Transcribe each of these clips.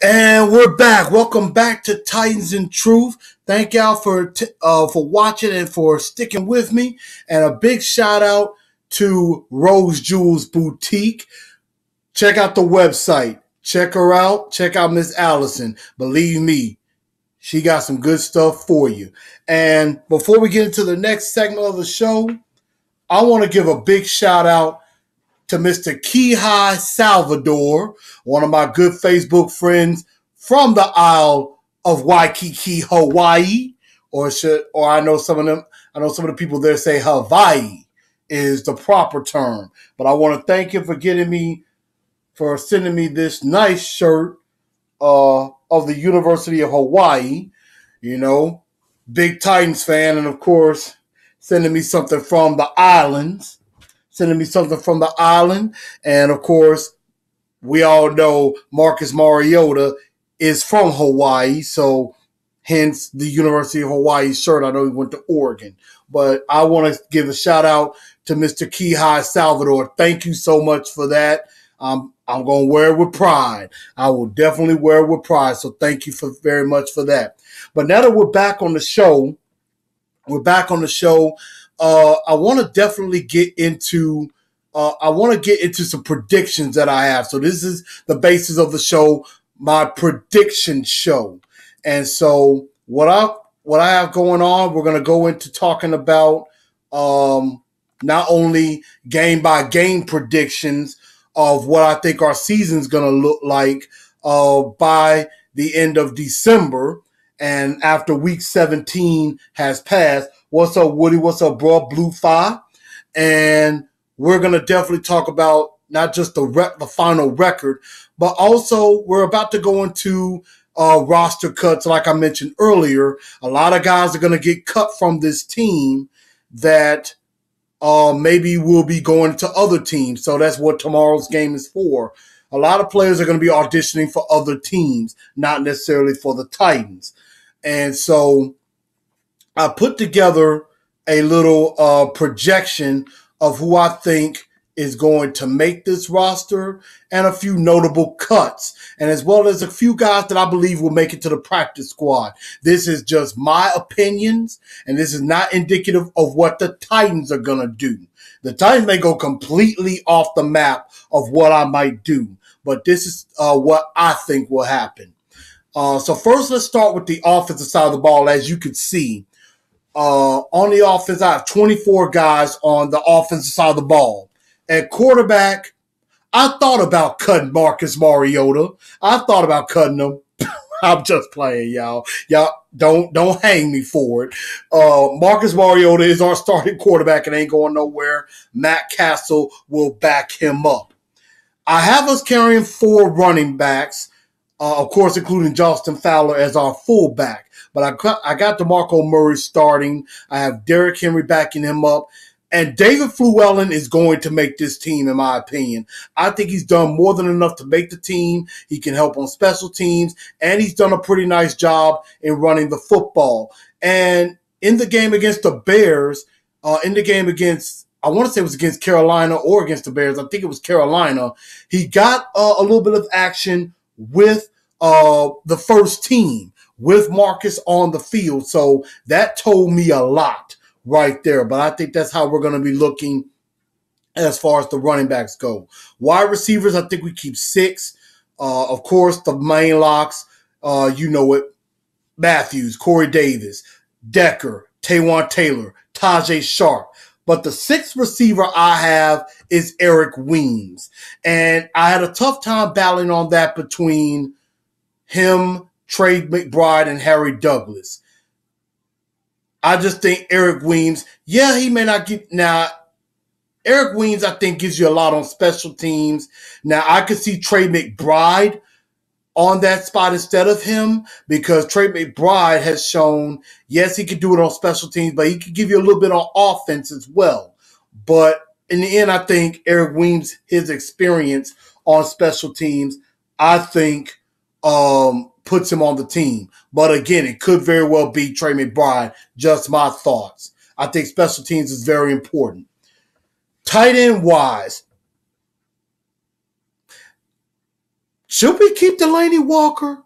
And we're back. Welcome back to Titans in Truth. Thank y'all for watching and for sticking with me. And a big shout out to Rose Jewels Boutique. Check out the website. Check her out. Check out Miss Allison. Believe me, she got some good stuff for you. And before we get into the next segment of the show, I want to give a big shout out to Mr. Kihai Salvador, one of my good Facebook friends from the Isle of Waikiki, Hawaii, or I know some of them. I know some of the people there say Hawaii is the proper term, but I want to thank him for sending me this nice shirt of the University of Hawaii. You know, big Titans fan, and of course, sending me something from the islands And of course, we all know Marcus Mariota is from Hawaii, so hence the University of Hawaii shirt. I know he went to Oregon. But I want to give a shout out to Mr. Kihai Salvador. Thank you so much for that. I'm going to wear it with pride. I will definitely wear it with pride. So thank you very much for that. But now that we're back on the show, I want to definitely get into some predictions that I have. So this is the basis of the show, my prediction show. And so what I have going on, we're going to go into talking about not only game by game predictions of what I think our season's going to look like by the end of December and after week 17 has passed. What's up, Woody? What's up, bro? Blue Fi. And we're going to definitely talk about not just the final record, but also we're about to go into roster cuts. Like I mentioned earlier, a lot of guys are going to get cut from this team that maybe will be going to other teams. So that's what tomorrow's game is for. A lot of players are going to be auditioning for other teams, not necessarily for the Titans. And so I put together a little projection of who I think is going to make this roster and a few notable cuts, and as well as a few guys that I believe will make it to the practice squad. This is just my opinions, and this is not indicative of what the Titans are going to do. The Titans may go completely off the map of what I might do, but this is what I think will happen. So first, let's start with the offensive side of the ball. As you can see, on the offense, I have 24 guys on the offensive side of the ball. At quarterback, I thought about cutting Marcus Mariota. I thought about cutting him. I'm just playing, y'all. Y'all don't hang me for it. Marcus Mariota is our starting quarterback and ain't going nowhere. Matt Castle will back him up. I have us carrying 4 running backs, of course, including Justin Fowler as our fullback. But I got DeMarco Murray starting. I have Derrick Henry backing him up. And David Fluellen is going to make this team, in my opinion. I think he's done more than enough to make the team. He can help on special teams. And he's done a pretty nice job in running the football. And in the game against the Bears, I want to say it was against Carolina or against the Bears. I think it was Carolina. He got a little bit of action with the first team, with Marcus on the field. So that told me a lot right there. But I think that's how we're going to be looking as far as the running backs go. Wide receivers, I think we keep 6. Of course, the main locks, you know it, Matthews, Corey Davis, Decker, Taywan Taylor, Tajay Sharp. But the 6th receiver I have is Eric Weems. And I had a tough time battling on that between him, Trey McBride, and Harry Douglas. I just think Eric Weems, he may not get now. Eric Weems, I think, gives you a lot on special teams. Now, I could see Trey McBride on that spot instead of him because Trey McBride has shown, yes, he can do it on special teams, but he can give you a little bit on offense as well. But in the end, I think Eric Weems, his experience on special teams, I think puts him on the team. But again, it could very well be Trey McBride. Just my thoughts. I think special teams is very important. Tight end wise, Should we keep Delaney Walker?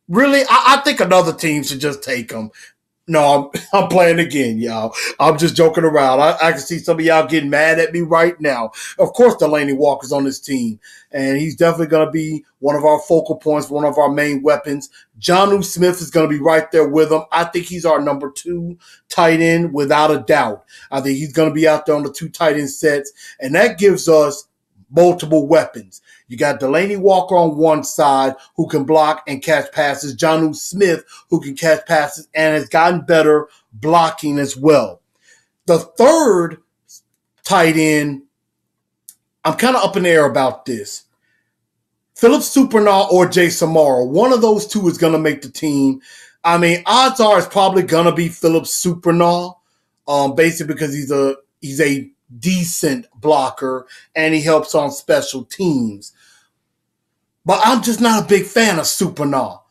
Really? I think another team should just take him. No, I'm playing again, y'all. I'm just joking around. I can see some of y'all getting mad at me right now. Of course, Delaney Walker's on this team, and he's definitely going to be one of our focal points, one of our main weapons. Jonnu Smith is going to be right there with him. I think he's our number 2 tight end without a doubt. I think he's going to be out there on the 2 tight end sets, and that gives us multiple weapons. You got Delaney Walker on one side who can block and catch passes. Jonnu Smith who can catch passes and has gotten better blocking as well. The third tight end, I'm kind of up in the air about this. Philip Supernaw or Jay Samara. One of those two is going to make the team. I mean, odds are it's probably going to be Philip Supernaw, basically because he's a decent blocker and he helps on special teams. But I'm just not a big fan of Supernaw.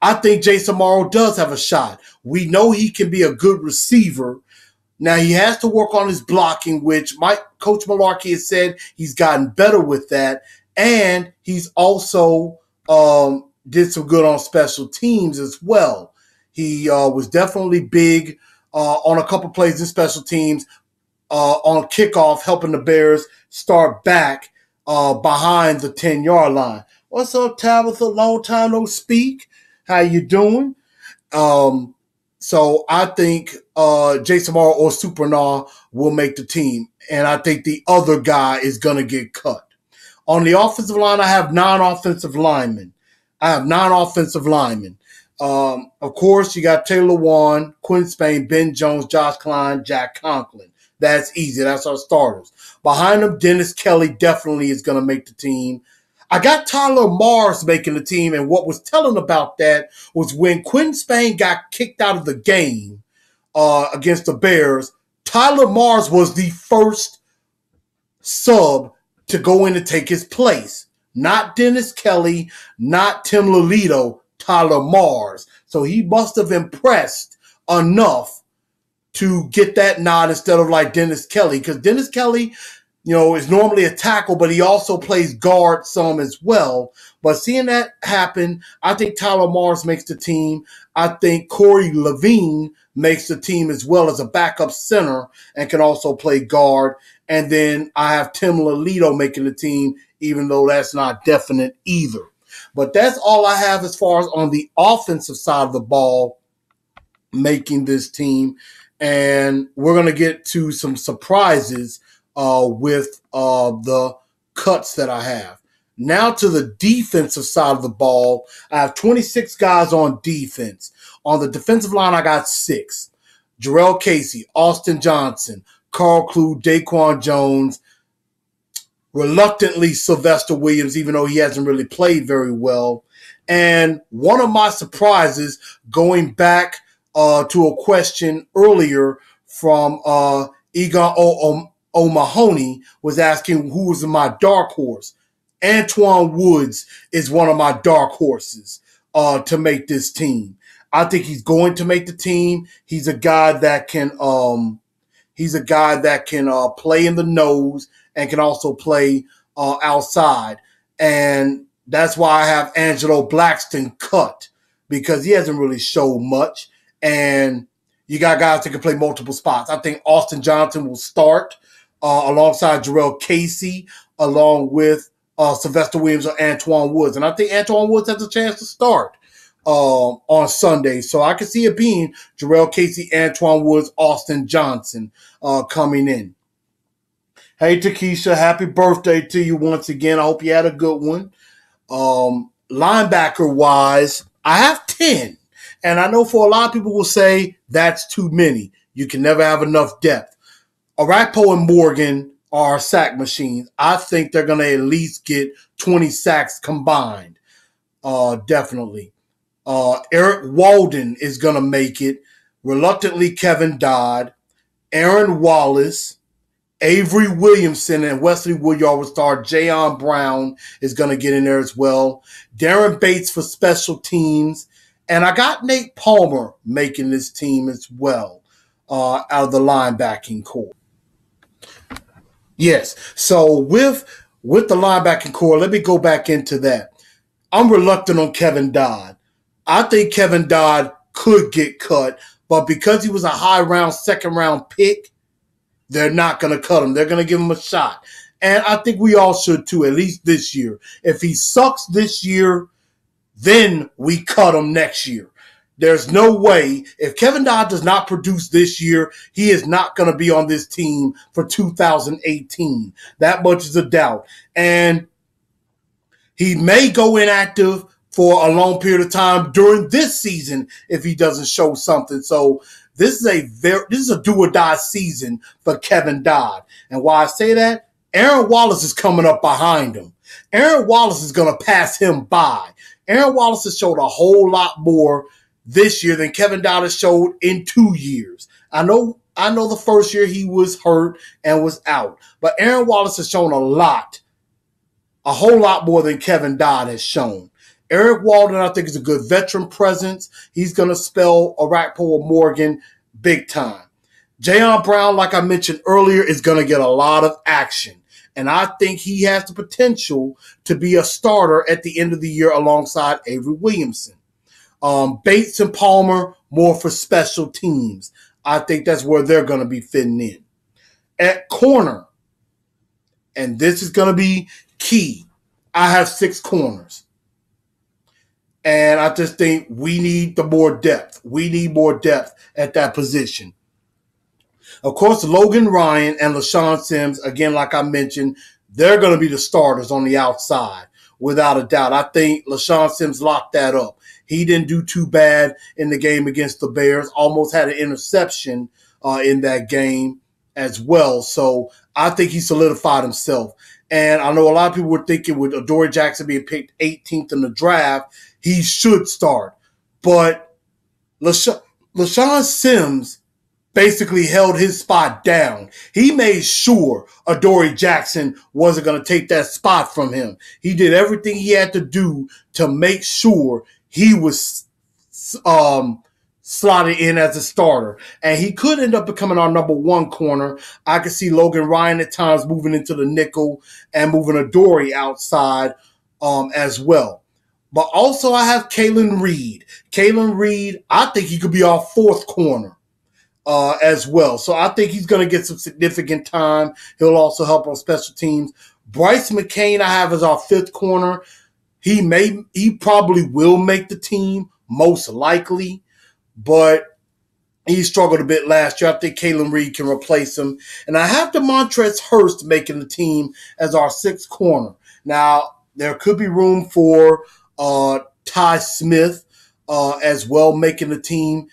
I think Jason Morrow does have a shot. We know he can be a good receiver. Now, he has to work on his blocking, which Coach Malarkey has said he's gotten better with that. And he's also did some good on special teams as well. He was definitely big on a couple plays in special teams on kickoff, helping the Bears start back behind the 10-yard line. What's up, Tabitha? Long time no speak. How you doing? So I think Jason Morrow or Supernaw will make the team. And I think the other guy is going to get cut. On the offensive line, I have 9 offensive linemen. Of course, you got Taylor Warren, Quinn Spain, Ben Jones, Josh Klein, Jack Conklin. That's easy. That's our starters. Behind them, Dennis Kelly definitely is going to make the team. I got Tyler Mars making the team, and what was telling about that was when Quinn Spain got kicked out of the game against the Bears, Tyler Mars was the first sub to go in and take his place. Not Dennis Kelly, not Tim Lolito, Tyler Mars. So he must have impressed enough to get that nod instead of like Dennis Kelly, because Dennis Kelly, is normally a tackle, but he also plays guard some as well. But seeing that happen, I think Tyler Mars makes the team. I think Corey Levine makes the team as well as a backup center and can also play guard. And then I have Tim Lolito making the team, even though that's not definite either. But that's all I have as far as on the offensive side of the ball making this team. And we're going to get to some surprises with the cuts that I have. Now to the defensive side of the ball, I have 26 guys on defense. On the defensive line, I got 6. Jarrell Casey, Austin Johnson, Carl Klug, Daquan Jones, reluctantly Sylvester Williams, even though he hasn't really played very well. And one of my surprises, going back to a question earlier from Egon O'Mahony, was asking who was my dark horse. Antoine Woods is one of my dark horses to make this team. I think he's going to make the team. He's a guy that can play in the nose and can also play outside. And that's why I have Angelo Blackston cut, because he hasn't really showed much. And you got guys that can play multiple spots. I think Austin Johnson will start alongside Jarrell Casey, along with Sylvester Williams or Antoine Woods. And I think Antoine Woods has a chance to start on Sunday. So I can see it being Jarrell Casey, Antoine Woods, Austin Johnson coming in. Hey, Takesha, happy birthday to you once again. I hope you had a good one. Linebacker-wise, I have 10. And I know for a lot of people will say that's too many. You can never have enough depth. Arakpo and Morgan are sack machines. I think they're going to at least get 20 sacks combined. Definitely. Eric Walden is going to make it. Reluctantly, Kevin Dodd, Aaron Wallace, Avery Williamson, and Wesley Woodyard will start. Jayon Brown is going to get in there as well. Darren Bates for special teams. And I got Nate Palmer making this team as well out of the linebacking core. Yes. So with the linebacking core, let me go back into that. I'm reluctant on Kevin Dodd. I think Kevin Dodd could get cut, but because he was a high round, second round pick, they're not going to cut him. They're going to give him a shot. And I think we all should too, at least this year. If he sucks this year, then we cut him next year. There's no way, if Kevin Dodd does not produce this year, he is not going to be on this team for 2018. That much is a doubt. And he may go inactive for a long period of time during this season if he doesn't show something. So this is a do or die season for Kevin Dodd. And why I say that, Aaron Wallace is coming up behind him. Aaron Wallace is going to pass him by. Aaron Wallace has showed a whole lot more this year than Kevin Dodd has showed in 2 years. I know the first year he was hurt and was out, but Aaron Wallace has shown a whole lot more than Kevin Dodd has shown. Eric Walden, I think, is a good veteran presence. He's going to spell Orakpo Morgan big time. Jayon Brown, like I mentioned earlier, is going to get a lot of action. And I think he has the potential to be a starter at the end of the year alongside Avery Williamson. Bates and Palmer, more for special teams. I think that's where they're going to be fitting in. At corner, and this is going to be key, I have 6 corners. And I just think we need the more depth. We need more depth at that position. Of course, Logan Ryan and LaShawn Sims, again, like I mentioned, they're going to be the starters on the outside, without a doubt. I think LaShawn Sims locked that up. He didn't do too bad in the game against the Bears, almost had an interception in that game as well. So I think he solidified himself. And I know a lot of people were thinking with Adoree Jackson being picked 18th in the draft, he should start. But LaShawn Sims basically held his spot down. He made sure Adoree Jackson wasn't going to take that spot from him. He did everything he had to do to make sure he was slotted in as a starter. And he could end up becoming our number 1 corner. I could see Logan Ryan at times moving into the nickel and moving Adoree outside as well. But also I have Kalen Reed. Kalen Reed, I think he could be our 4th corner as well. So I think he's going to get some significant time. He'll also help on special teams. Bryce McCain I have as our 5th corner. He probably will make the team, most likely, but he struggled a bit last year. I think Kalen Reed can replace him. And I have DeMontrez Hurst making the team as our 6th corner. Now, there could be room for Ty Smith as well making the team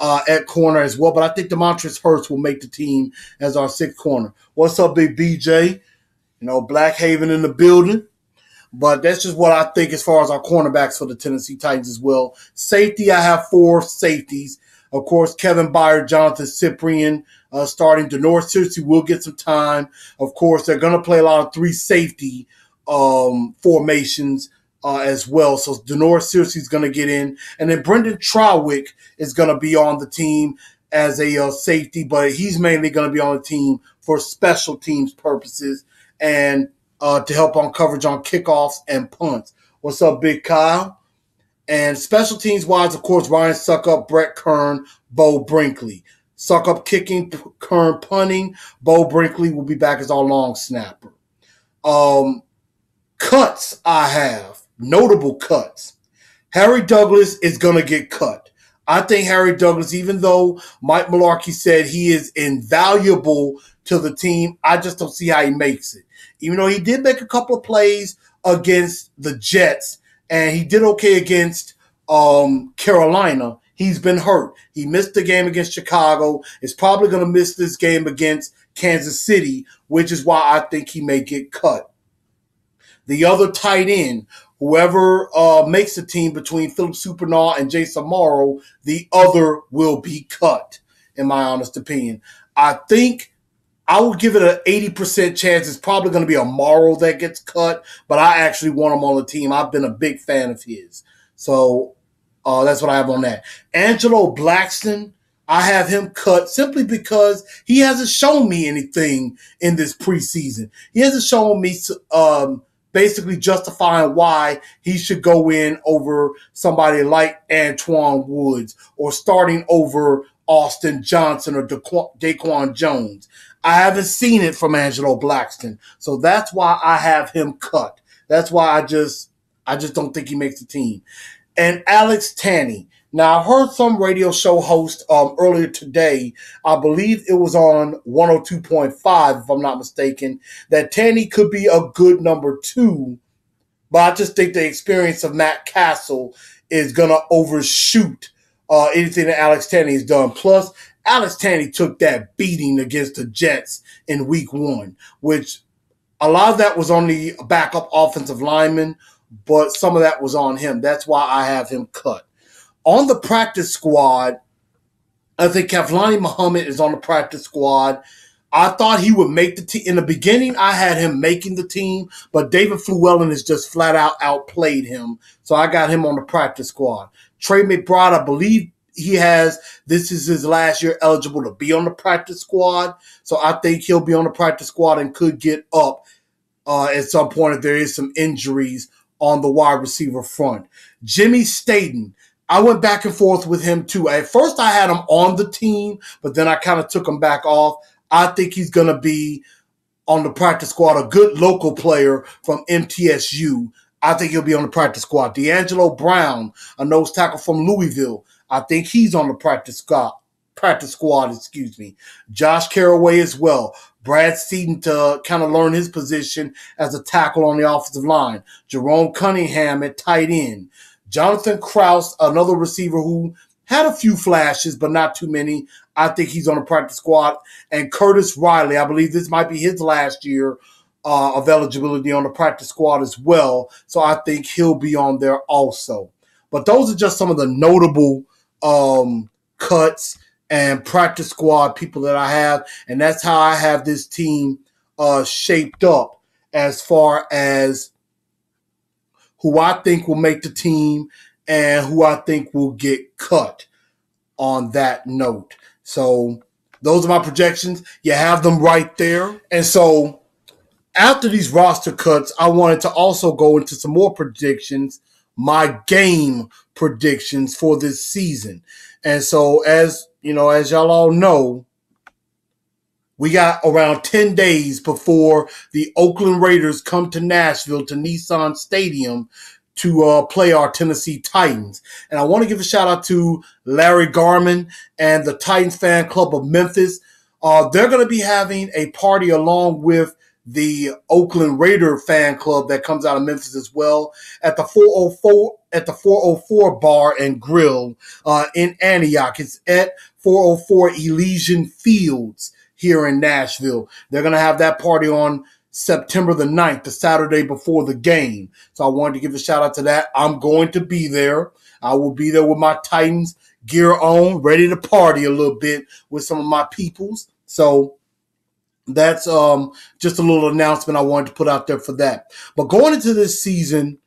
at corner as well. But I think DeMontrez Hurst will make the team as our 6th corner. What's up, Big BJ? Black Haven in the building. But that's just what I think as far as our cornerbacks for the Tennessee Titans as well. Safety, I have 4 safeties. Of course, Kevin Byard, Jonathan Cyprien starting. Denoris Searcy will get some time. Of course, they're going to play a lot of 3 safety formations as well. So Denoris Searcy is going to get in. And then Brendan Trawick is going to be on the team as a safety, but he's mainly going to be on the team for special teams purposes and to help on coverage on kickoffs and punts. What's up, Big Kyle? And special teams wise, of course, Ryan Suckup, Brett Kern, Bo Brinkley. Suckup kicking, Kern punting. Bo Brinkley will be back as our long snapper. Cuts I have. Notable cuts. Harry Douglas is going to get cut. I think Harry Douglas, even though Mike Mularkey said he is invaluable to the team, I just don't see how he makes it. Even though he did make a couple of plays against the Jets, and he did okay against Carolina, he's been hurt. He missed the game against Chicago. Is probably going to miss this game against Kansas City, which is why I think he may get cut. The other tight end, whoever makes the team between Philip Supernaw and Jason Morrow, the other will be cut, in my honest opinion. I think I will give it an 80% chance. It's probably going to be a Morrow that gets cut, but I actually want him on the team. I've been a big fan of his. So that's what I have on that. Angelo Blackston, I have him cut simply because he hasn't shown me anything in this preseason. He hasn't shown me basically justifying why he should go in over somebody like Antoine Woods or starting over Austin Johnson or Daquan Jones. I haven't seen it from Angelo Blackston, so that's why I have him cut. That's why I just don't think he makes the team. And Alex Tanney. Now, I heard some radio show host earlier today, I believe it was on 102.5, if I'm not mistaken, that Tanney could be a good number 2, but I just think the experience of Matt Castle is going to overshoot anything that Alex Tanney has done. Plus, Alex Tanney took that beating against the Jets in week 1, which a lot of that was on the backup offensive lineman, but some of that was on him. That's why I have him cut. On the practice squad, I think Kavlani Muhammad is on the practice squad. I thought he would make the team. In the beginning, I had him making the team, but David Fluellen has just flat out outplayed him. So I got him on the practice squad. Trey McBride, I believe this is his last year eligible to be on the practice squad. So I think he'll be on the practice squad and could get up at some point if there is some injuries on the wide receiver front. Jimmy Staten, I went back and forth with him too. At first I had him on the team, but then I kind of took him back off. I think he's going to be on the practice squad, a good local player from MTSU. I think he'll be on the practice squad. D'Angelo Brown, a nose tackle from Louisville. I think he's on the practice squad. Josh Caraway as well. Brad Seaton to kind of learn his position as a tackle on the offensive line. Jerome Cunningham at tight end. Jonathan Krause, another receiver who had a few flashes, but not too many. I think he's on the practice squad. And Curtis Riley, I believe this might be his last year of eligibility on the practice squad as well. So I think he'll be on there also. But those are just some of the notable cuts and practice squad people that I have. And that's how I have this team shaped up as far as who I think will make the team and who I think will get cut on that note. So those are my projections. You have them right there. And so after these roster cuts, I wanted to also go into some more predictions, my game predictions for this season. And so as y'all all know, we got around 10 days before the Oakland Raiders come to Nashville to Nissan Stadium to play our Tennessee Titans. And I want to give a shout out to Larry Garman and the Titans fan club of Memphis. They're going to be having a party along with the Oakland Raider fan club that comes out of Memphis as well at the 404 Bar and Grill in Antioch. It's at 404 Elysian Fields here in Nashville. They're going to have that party on September the 9th, the Saturday before the game. So I wanted to give a shout out to that. I'm going to be there. I will be there with my Titans gear on, ready to party a little bit with some of my peoples. So that's just a little announcement I wanted to put out there for that. But going into this season,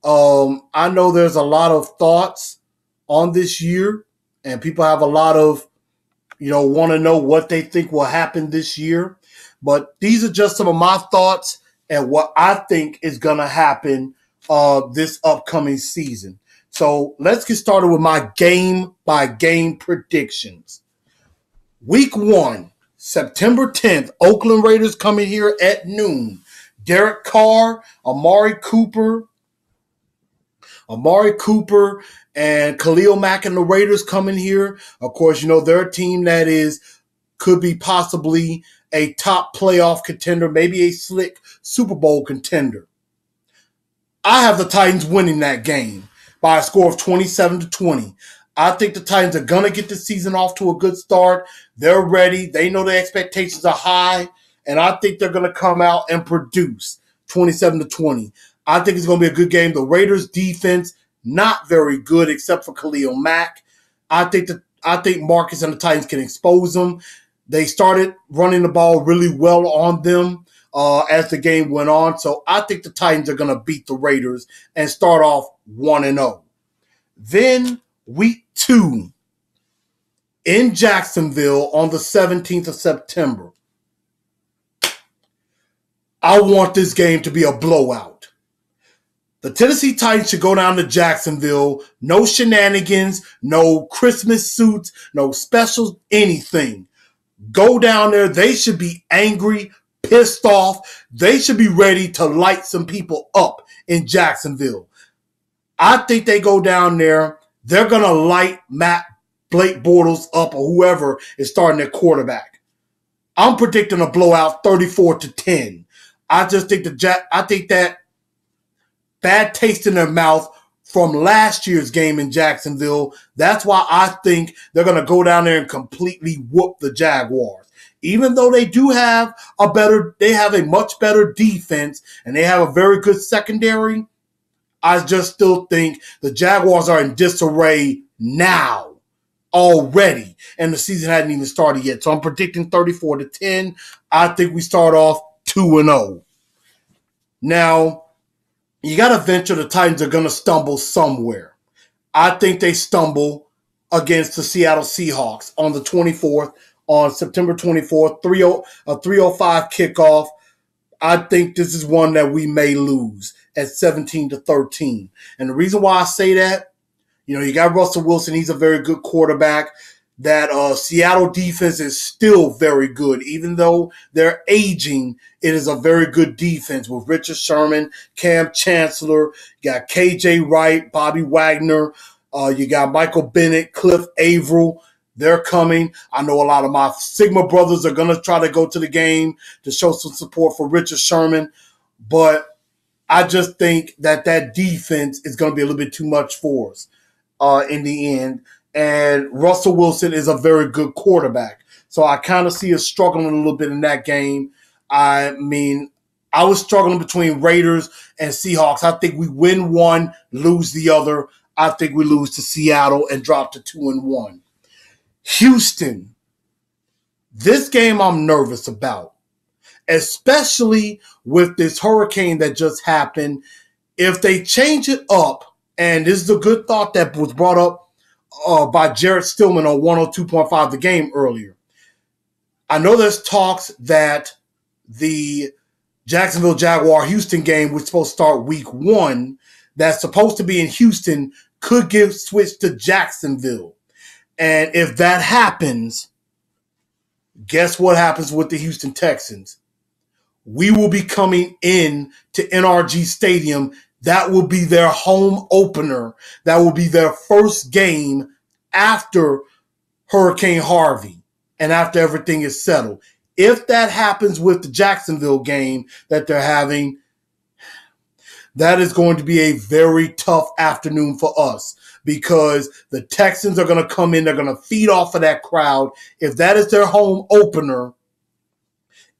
I know there's a lot of thoughts on this year, and people have a lot of, want to know what they think will happen this year. But these are just some of my thoughts and what I think is going to happen this upcoming season. So let's get started with my game-by-game predictions. Week 1, September 10th, Oakland Raiders coming here at noon. Derek Carr, Amari Cooper, and Khalil Mack and the Raiders coming here. Of course, they're a team that could be possibly a top playoff contender, maybe a slick Super Bowl contender. I have the Titans winning that game by a score of 27-20. I think the Titans are going to get the season off to a good start. They're ready. They know the expectations are high, and I think they're going to come out and produce 27-20. I think it's going to be a good game. The Raiders' defense, not very good except for Khalil Mack. I think Marcus and the Titans can expose them. They started running the ball really well on them as the game went on. So I think the Titans are going to beat the Raiders and start off 1-0. Then week 2 in Jacksonville on the 17th of September. I want this game to be a blowout. The Tennessee Titans should go down to Jacksonville. No shenanigans, no Christmas suits, no specials, anything. Go down there. They should be angry, pissed off. They should be ready to light some people up in Jacksonville. I think they go down there. They're going to light Blake Bortles up or whoever is starting their quarterback. I'm predicting a blowout 34-10. I just think that bad taste in their mouth from last year's game in Jacksonville. That's why I think they're going to go down there and completely whoop the Jaguars. Even though they have a much better defense and they have a very good secondary, I just still think the Jaguars are in disarray now already, and the season hadn't even started yet. So I'm predicting 34-10. I think we start off 2-0. Now, you got to venture the Titans are going to stumble somewhere. I think they stumble against the Seattle Seahawks on the 24th, on September 24th, 3:05 kickoff. I think this is one that we may lose at 17-13. And the reason why I say that, you got Russell Wilson. He's a very good quarterback. That Seattle defense is still very good. Even though they're aging, it is a very good defense with Richard Sherman, Cam Chancellor, you got KJ Wright, Bobby Wagner, you got Michael Bennett, Cliff Averill. They're coming. I know a lot of my Sigma brothers are going to try to go to the game to show some support for Richard Sherman. But I just think that defense is going to be a little bit too much for us in the end. And Russell Wilson is a very good quarterback. So I kind of see us struggling a little bit in that game. I mean, I was struggling between Raiders and Seahawks. I think we win one, lose the other. I think we lose to Seattle and drop to 2-1. Houston. This game I'm nervous about, especially with this hurricane that just happened. If they change it up, and this is a good thought that was brought up by Jarrett Stillman on 102.5 The Game earlier. I know there's talks that the Jacksonville Jaguar Houston game was supposed to start week 1. That's supposed to be in Houston, could get switched to Jacksonville. And if that happens, guess what happens with the Houston Texans? We will be coming in to NRG Stadium. That will be their home opener. That will be their first game after Hurricane Harvey and after everything is settled. If that happens with the Jacksonville game that they're having, that is going to be a very tough afternoon for us because the Texans are going to come in. They're going to feed off of that crowd. If that is their home opener,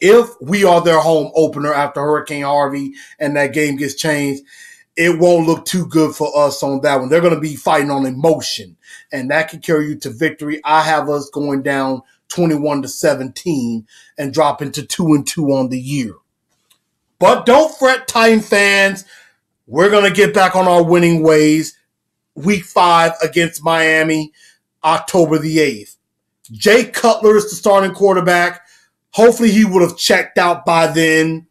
if we are their home opener after Hurricane Harvey and that game gets changed, it won't look too good for us on that one. They're going to be fighting on emotion, and that can carry you to victory. I have us going down 21-17 and dropping to 2-2 on the year. But don't fret, Titan fans. We're going to get back on our winning ways. Week 5 against Miami, October the 8th. Jay Cutler is the starting quarterback. Hopefully he would have checked out by then.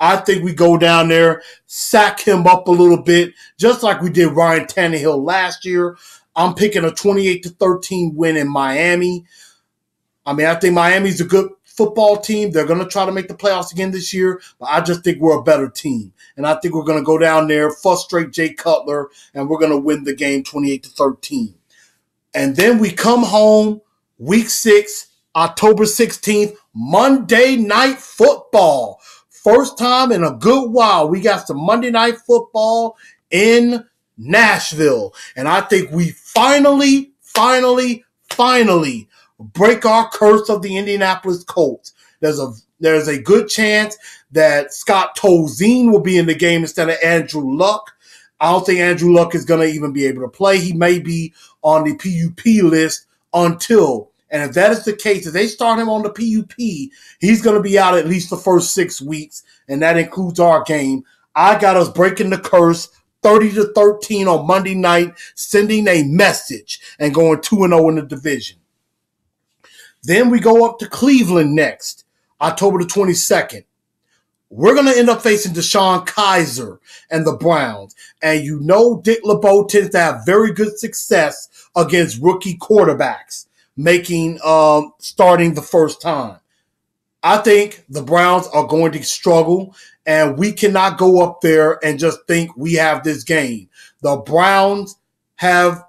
I think we go down there, sack him up a little bit, just like we did Ryan Tannehill last year. I'm picking a 28-13 win in Miami. I mean, I think Miami's a good football team. They're going to try to make the playoffs again this year, but I just think we're a better team. And I think we're going to go down there, frustrate Jay Cutler, and we're going to win the game 28-13. And then we come home, week 6, October 16th, Monday Night Football. First time in a good while, we got some Monday Night Football in Nashville. And I think we finally break our curse of the Indianapolis Colts. There's a good chance that Scott Tolzien will be in the game instead of Andrew Luck. I don't think Andrew Luck is going to even be able to play. He may be on the PUP list until, and if that is the case, if they start him on the PUP, he's going to be out at least the first 6 weeks, and that includes our game. I got us breaking the curse 30-13 on Monday night, sending a message and going 2-0 in the division. Then we go up to Cleveland next, October the 22nd. We're going to end up facing Deshaun Kaiser and the Browns. And you know Dick LeBeau tends to have very good success against rookie quarterbacks, starting the first time. I think the Browns are going to struggle, and we cannot go up there and just think we have this game. The Browns have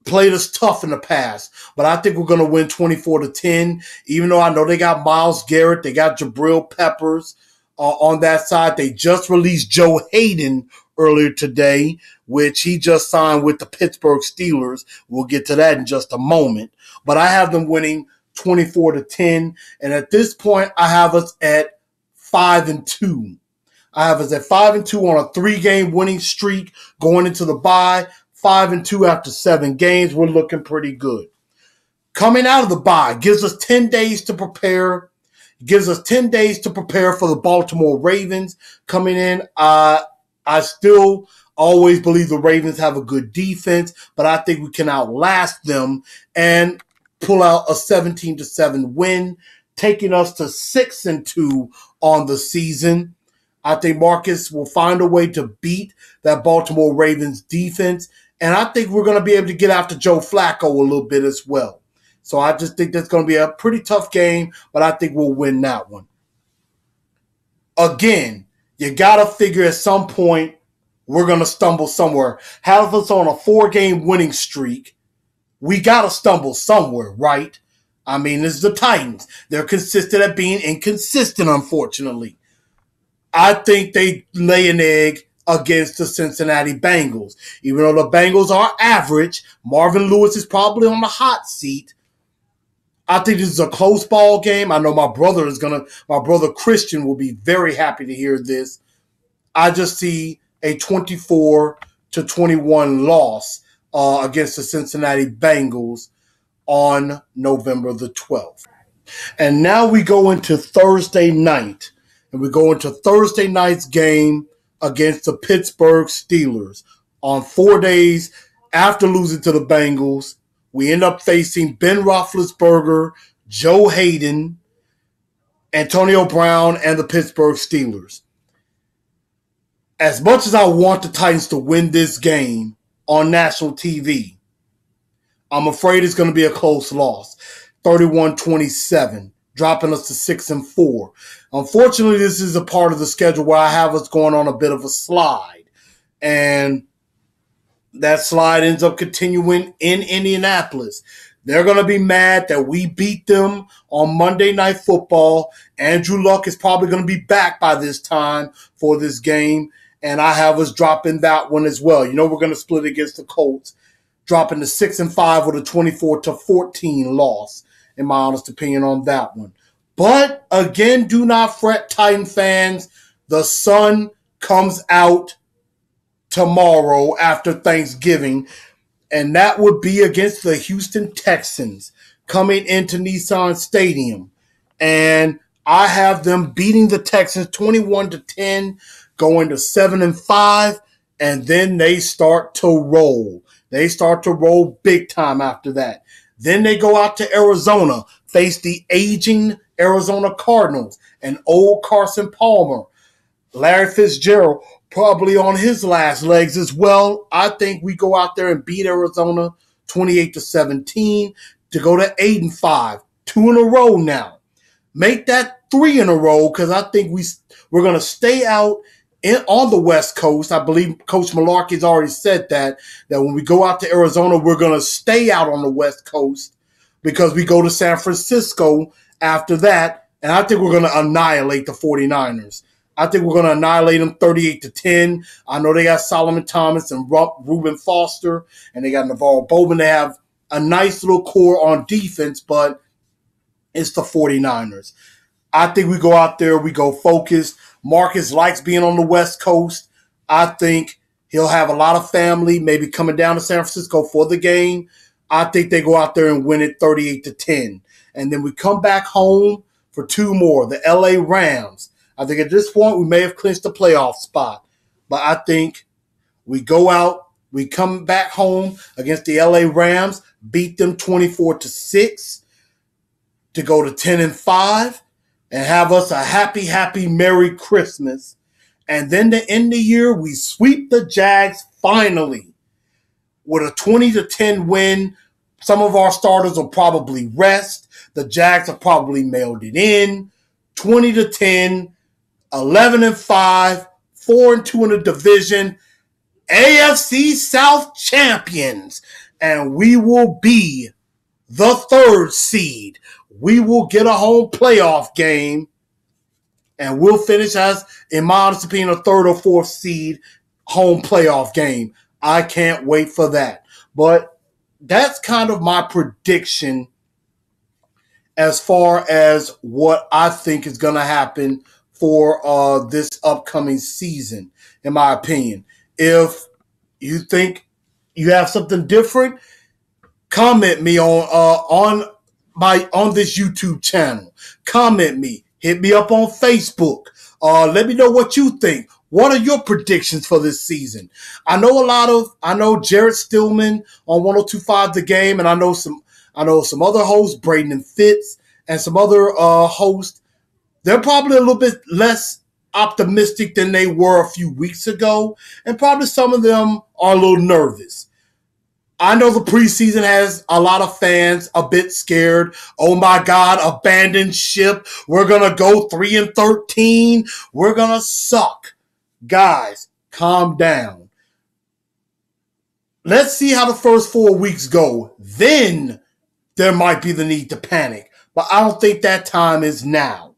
played us tough in the past, but I think we're going to win 24-10, even though I know they got Myles Garrett, they got Jabril Peppers on that side. They just released Joe Hayden earlier today, which he just signed with the Pittsburgh Steelers. We'll get to that in just a moment. But I have them winning 24-10, and at this point, I have us at 5-2. I have us at 5-2 on a 3-game winning streak going into the bye. 5-2 after 7 games. We're looking pretty good. Coming out of the bye gives us 10 days to prepare. Gives us 10 days to prepare for the Baltimore Ravens coming in. I still always believe the Ravens have a good defense, but I think we can outlast them and pull out a 17-7 win, taking us to 6-2 on the season. I think Marcus will find a way to beat that Baltimore Ravens defense, and I think we're going to be able to get after Joe Flacco a little bit as well. So I just think that's going to be a pretty tough game, but I think we'll win that one. Again, you got to figure at some point we're going to stumble somewhere. Have us on a 4-game winning streak. We got to stumble somewhere, right? I mean, this is the Titans. They're consistent at being inconsistent, unfortunately. I think they lay an egg against the Cincinnati Bengals. Even though the Bengals are average, Marvin Lewis is probably on the hot seat. I think this is a close ball game. I know my brother Christian will be very happy to hear this. I just see a 24-21 loss against the Cincinnati Bengals on November the 12th. And now we go into Thursday night. And we go into Thursday night's game against the Pittsburgh Steelers. On 4 days after losing to the Bengals, we end up facing Ben Roethlisberger, Joe Hayden, Antonio Brown, and the Pittsburgh Steelers. As much as I want the Titans to win this game on national TV, I'm afraid it's going to be a close loss, 31-27, dropping us to 6-4. Unfortunately, this is a part of the schedule where I have us going on a bit of a slide, and that slide ends up continuing in Indianapolis. They're going to be mad that we beat them on Monday Night Football. Andrew Luck is probably going to be back by this time for this game, and I have us dropping that one as well. You know we're going to split against the Colts, dropping to 6-5 with a 24-14 loss, in my honest opinion, on that one. But, again, do not fret, Titan fans. The sun comes out tomorrow after Thanksgiving, and that would be against the Houston Texans coming into Nissan Stadium. And I have them beating the Texans 21-10, going to 7-5, and then they start to roll. They start to roll big time after that. Then they go out to Arizona, face the aging Arizona Cardinals and old Carson Palmer. Larry Fitzgerald probably on his last legs as well. I think we go out there and beat Arizona 28-17 to go to 8-5, 2 in a row now. Make that 3 in a row because I think we're going to stay out on the West Coast. I believe Coach Malarkey's already said that when we go out to Arizona, we're going to stay out on the West Coast because we go to San Francisco after that, and I think we're going to annihilate the 49ers. I think we're going to annihilate them 38-10. I know they got Solomon Thomas and Reuben Foster, and they got Navarro Bowman. They have a nice little core on defense, but it's the 49ers. I think we go out there, we go focused. Marcus likes being on the West Coast. I think he'll have a lot of family maybe coming down to San Francisco for the game. I think they go out there and win it 38-10. And then we come back home for 2 more, the LA Rams. I think at this point we may have clinched the playoff spot. But I think we go out, we come back home against the LA Rams, beat them 24-6 to go to 10-5. and have us a happy, happy Merry Christmas. And then to end the year, we sweep the Jags finally with a 20-10 win. Some of our starters will probably rest. The Jags have probably mailed it in. 20-10, 11-5, 4-2 in the division, AFC South champions, and we will be the third seed. We will get a home playoff game, and we'll finish as, in my honest opinion, a third or fourth seed home playoff game. I can't wait for that. But that's kind of my prediction as far as what I think is going to happen for this upcoming season, in my opinion. If you think you have something different, comment me on this YouTube channel. Comment me. Hit me up on Facebook. Let me know what you think. What are your predictions for this season? I know Jared Stillman on 102.5 The Game, and I know some other hosts, Braden and Fitz, and some other hosts. They're probably a little bit less optimistic than they were a few weeks ago, and probably some of them are a little nervous. I know the preseason has a lot of fans a bit scared. Oh my God, abandoned ship. We're going to go 3-13. We're going to suck. Guys, calm down. Let's see how the first 4 weeks go. Then there might be the need to panic. But I don't think that time is now.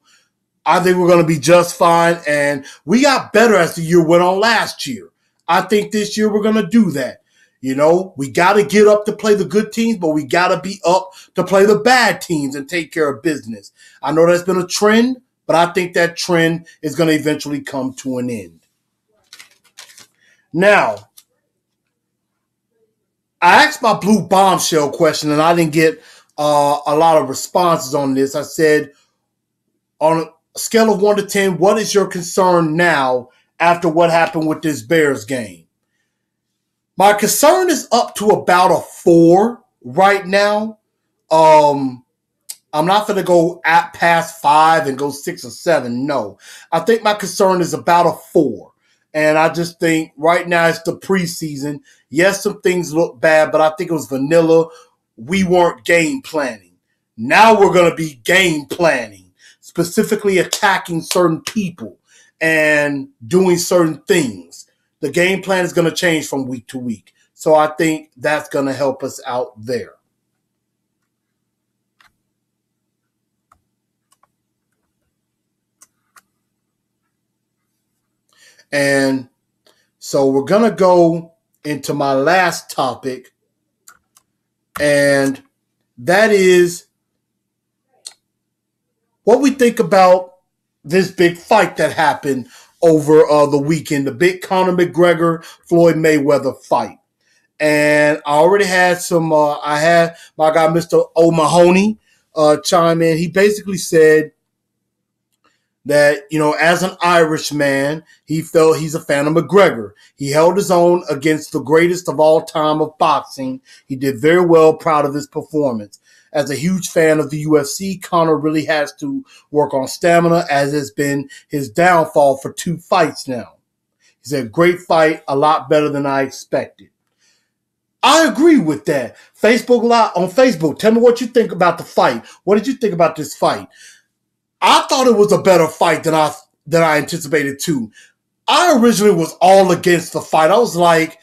I think we're going to be just fine. And we got better as the year went on last year. I think this year we're going to do that. You know, we got to get up to play the good teams, but we got to be up to play the bad teams and take care of business. I know that's been a trend, but I think that trend is going to eventually come to an end. Now, I asked my blue bombshell question, and I didn't get a lot of responses on this. I said, on a scale of 1 to 10, what is your concern now after what happened with this Bears game? My concern is up to about a 4 right now. I'm not going to go past 5 and go 6 or 7. No. I think my concern is about a 4. And I just think right now it's the preseason. Yes, some things look bad, but I think it was vanilla. We weren't game planning. Now we're going to be game planning, specifically attacking certain people and doing certain things. The game plan is going to change from week to week. So I think that's going to help us out there. And so we're going to go into my last topic, and that is what we think about this big fight that happened over the weekend, the big Conor McGregor, Floyd Mayweather fight. And I already had I had my guy, Mr. O'Mahony, chime in. He basically said that, you know, as an Irishman, he felt he's a fan of McGregor. He held his own against the greatest of all time of boxing. He did very well, proud of his performance. As a huge fan of the UFC, Conor really has to work on stamina, as has been his downfall for 2 fights now. He said, great fight, a lot better than I expected. I agree with that. Facebook Live on Facebook, tell me what you think about the fight. What did you think about this fight? I thought it was a better fight than I anticipated too. I originally was all against the fight. I was like,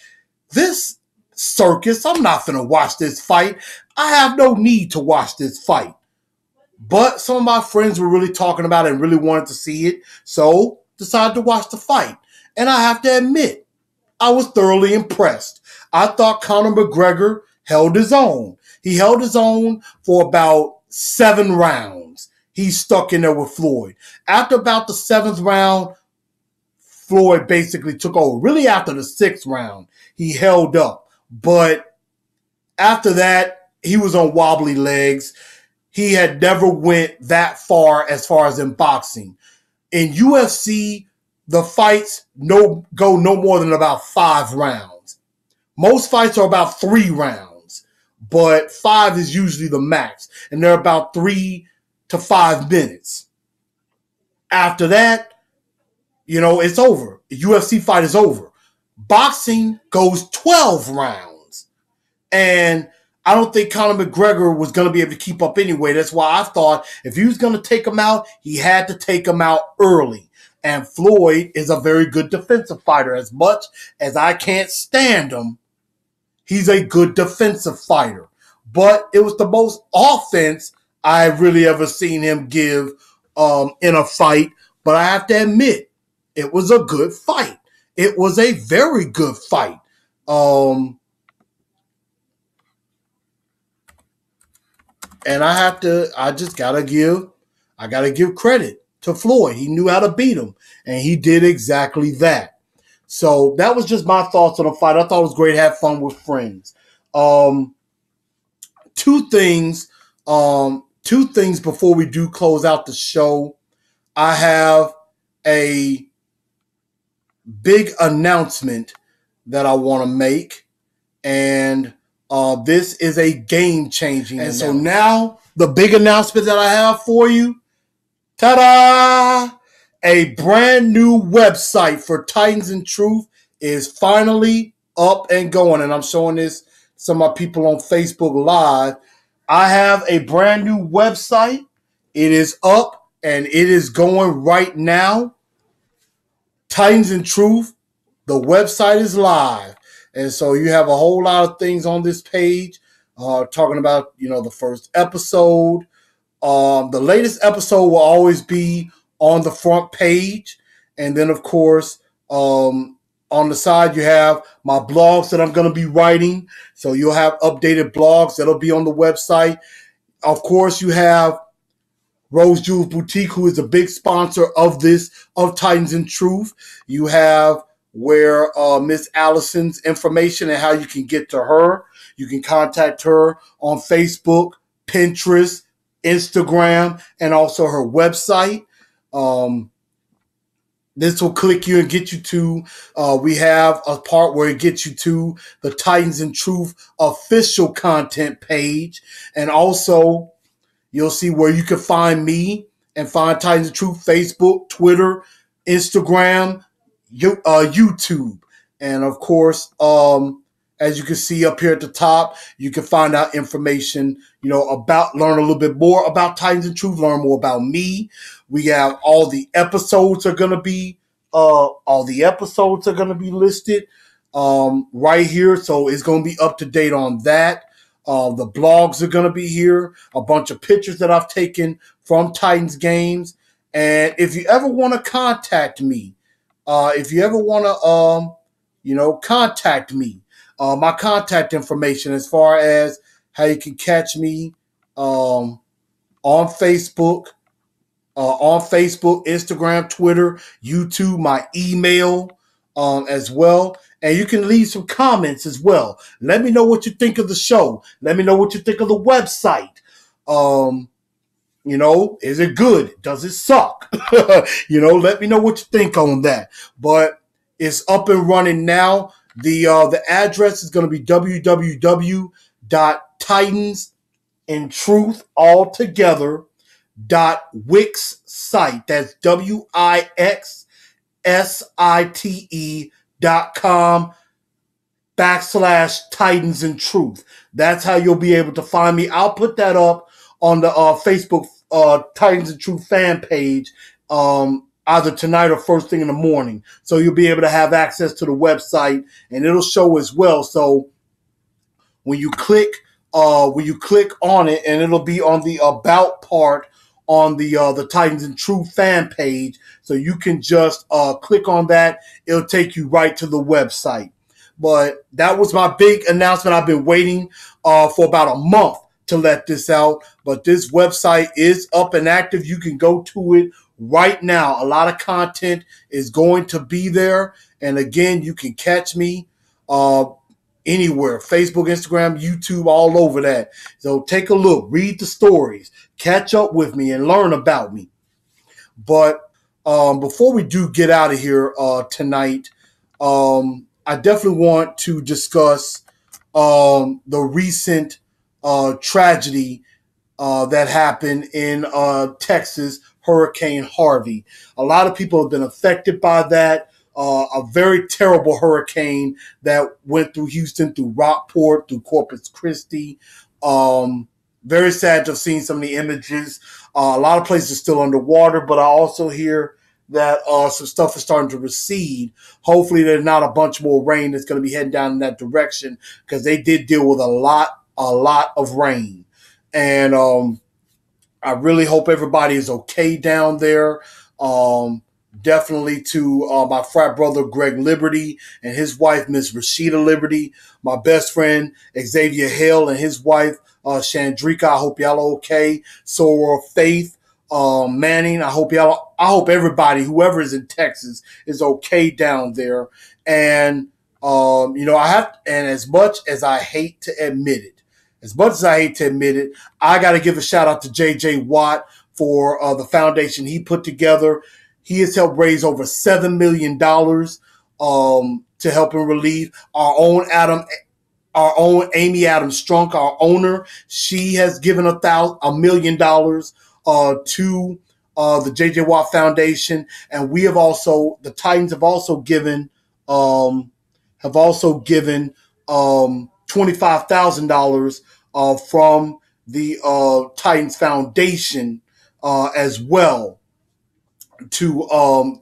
this circus, I'm not going to watch this fight. I have no need to watch this fight. But some of my friends were really talking about it and really wanted to see it, so decided to watch the fight. And I have to admit, I was thoroughly impressed. I thought Conor McGregor held his own. He held his own for about 7 rounds. He stuck in there with Floyd. After about the 7th round, Floyd basically took over. Really after the 6th round, he held up. But after that, he was on wobbly legs. He had never went that far as in boxing. In UFC, the fights go no more than about 5 rounds. Most fights are about 3 rounds, but 5 is usually the max, and they're about 3 to 5 minutes. After that, it's over. The UFC fight is over. Boxing goes 12 rounds. And I don't think Conor McGregor was going to be able to keep up anyway. That's why I thought if he was going to take him out, he had to take him out early. And Floyd is a very good defensive fighter. As much as I can't stand him, he's a good defensive fighter. But it was the most offense I really ever seen him give in a fight. But I have to admit, it was a good fight. It was a very good fight. And I just gotta give credit to Floyd. He knew how to beat him, and he did exactly that. So that was just my thoughts on the fight. I thought it was great to have fun with friends. Two things before we do close out the show. I have a big announcement that I want to make, and this is a game-changing announcement. So now, the big announcement that I have for you, ta-da! A brand new website for Titans and Truth is finally up and going, and I'm showing this to some of my people on Facebook Live. I have a brand new website. It is up, and it is going right now. Titans and Truth, the website is live. And so you have a whole lot of things on this page talking about, the first episode. The latest episode will always be on the front page. And then, of course, on the side, you have my blogs that I'm going to be writing. So you'll have updated blogs that'll be on the website. Of course, you have Rose Jewels Boutique, who is a big sponsor of Titans and Truth. You have where Miss Allison's information and how you can get to her. You can contact her on Facebook, Pinterest, Instagram, and also her website. This will click you and get you to, we have a part where it gets you to the Titans and Truth official content page. And also, you'll see where you can find me and find Titans and Truth, Facebook, Twitter, Instagram, YouTube. And of course, as you can see up here at the top, you can find out information, learn a little bit more about Titans and Truth, learn more about me. We have all the episodes are going to be listed right here. So it's going to be up to date on that. The blogs are going to be here, a bunch of pictures that I've taken from Titans games. And if you ever want to contact me, contact me, my contact information as far as how you can catch me on Facebook, Instagram, Twitter, YouTube, my email as well. And you can leave some comments as well. Let me know what you think of the show. Let me know what you think of the website. Is it good? Does it suck? Let me know what you think on that. But it's up and running now. The address is going to be www.titansandtruth.wixsite. That's wixsite.com/Titans and Truth. That's how you'll be able to find me. I'll put that up on the Facebook Titans and Truth fan page either tonight or first thing in the morning. So you'll be able to have access to the website, and it'll show as well. So when you click on it, and it'll be on the about part on the Titans and Truth fan page. So you can just click on that. It'll take you right to the website. But that was my big announcement. I've been waiting for about a month to let this out. But this website is up and active. You can go to it right now. A lot of content is going to be there. And again, you can catch me anywhere. Facebook, Instagram, YouTube, all over that. So take a look. Read the stories. Catch up with me and learn about me. But before we do get out of here tonight, I definitely want to discuss the recent tragedy that happened in Texas, Hurricane Harvey. A lot of people have been affected by that. A very terrible hurricane that went through Houston, through Rockport, through Corpus Christi. Very sad to have seen some of the images. A lot of places still underwater, but I also hear that some stuff is starting to recede. Hopefully there's not a bunch more rain that's going to be heading down in that direction, because they did deal with a lot of rain. And I really hope everybody is okay down there. Definitely to my frat brother Greg Liberty and his wife Miss Rashida Liberty, my best friend Xavier Hale and his wife Chandrika. I hope y'all are okay. Soror Faith Manning. I hope everybody, whoever is in Texas, is okay down there. And and as much as I hate to admit it, I got to give a shout out to JJ Watt for the foundation he put together. He has helped raise over $7 million to help in relief. Our own Amy Adams Strunk, our owner, she has given $1 million to the JJ Watt Foundation, and we have also, the Titans have also given $25,000 from the Titans Foundation as well to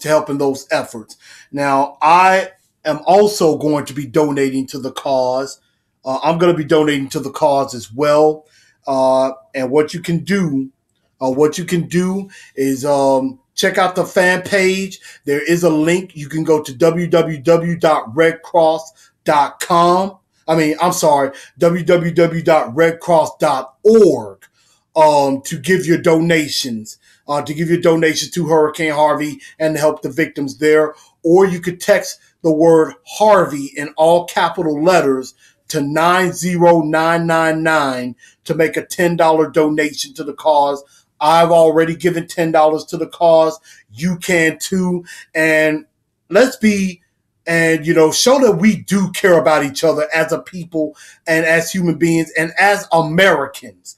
help in those efforts. Now, I am also going to be donating to the cause. I'm going to be donating to the cause as well. And what you can do is check out the fan page. There is a link. You can go to www.redcross.com. www.redcross.org to give your donations. To Hurricane Harvey and to help the victims there. Or you could text the word Harvey in all capital letters to 90999 to make a $10 donation to the cause. I've already given $10 to the cause. You can too. And show that we do care about each other as a people and as human beings and as Americans.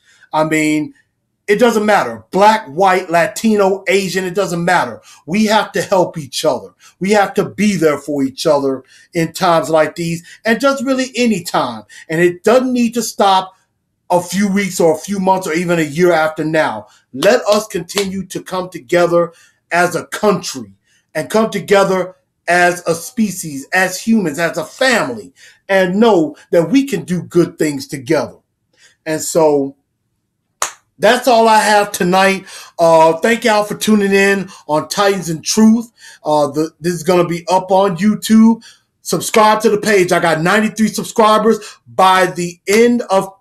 It doesn't matter. Black, white, Latino, Asian, it doesn't matter. We have to help each other. We have to be there for each other in times like these, and just really any time. And it doesn't need to stop a few weeks or a few months or even a year after now. Let us continue to come together as a country and come together as a species, as humans, as a family, and know that we can do good things together. And so that's all I have tonight. Thank y'all for tuning in on Titans and Truth. This is going to be up on YouTube. Subscribe to the page. I got 93 subscribers. By the end of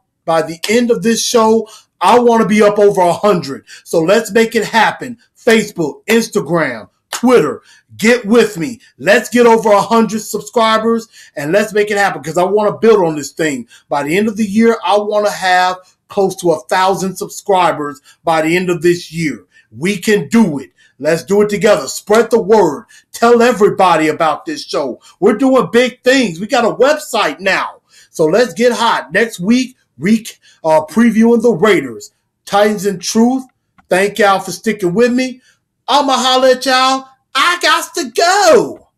this show, I want to be up over 100. So let's make it happen. Facebook, Instagram, Twitter, get with me. Let's get over 100 subscribers and let's make it happen, because I want to build on this thing. By the end of the year, I want to have close to 1,000 subscribers by the end of this year. We can do it. Let's do it together. Spread the word. Tell everybody about this show. We're doing big things. We got a website now. So let's get hot. Next week, previewing the Raiders. Titans and Truth. Thank y'all for sticking with me. I'ma holler at y'all. I got to go.